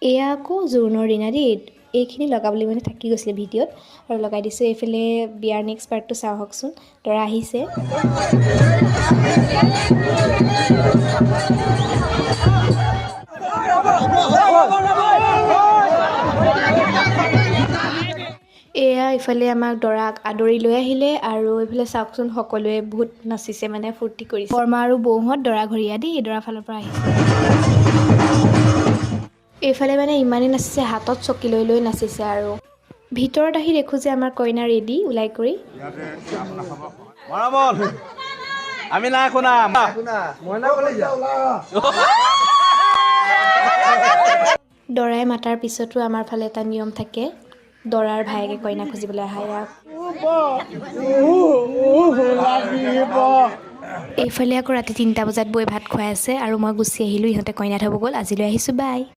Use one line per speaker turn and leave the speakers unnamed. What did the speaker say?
এয়া আকৌ জোৰোণৰ দিনা দেই এইখিনি লগাবলৈ মানে থাকি গৈছিলে ভিডিঅ'ত আৰু লগাই দিছোঁ। এইফালে বিয়াৰ নেক্সট পাৰ্টটো চাওঁ আহকচোন। দৰা আহিছে। এয়া ইফালে আমাক দৰাক আদৰি লৈ আহিলে আৰু এইফালে চাওকচোন সকলোৱে বহুত নাচিছে মানে ফূৰ্তি কৰিছে। বৰমা আৰু বৌহঁত দৰা ঘৰীয়া দেই দৰা ফালৰ পৰা আহিছে। এইফালে মানে ইমানেই নাচিছে হাতত চকী লৈ লৈ নাচিছে আৰু ভিতৰত আহি দেখোঁ যে আমাৰ কইনা ৰেডি ওলাই কৰি।
আমি নাই শুনা
দৰাই মাতাৰ পিছতো আমাৰ ফালে এটা নিয়ম থাকে, দৰাৰ ভায়েকে কইনা খুজিবলৈ আহে। এইফালে আকৌ ৰাতি 3টা বজাত বৈ ভাত খুৱাই আছে আৰু মই গুচি আহিলোঁ। ইহঁতে কইনা থ'ব গ'ল। আজিলৈ আহিছোঁ, বাই।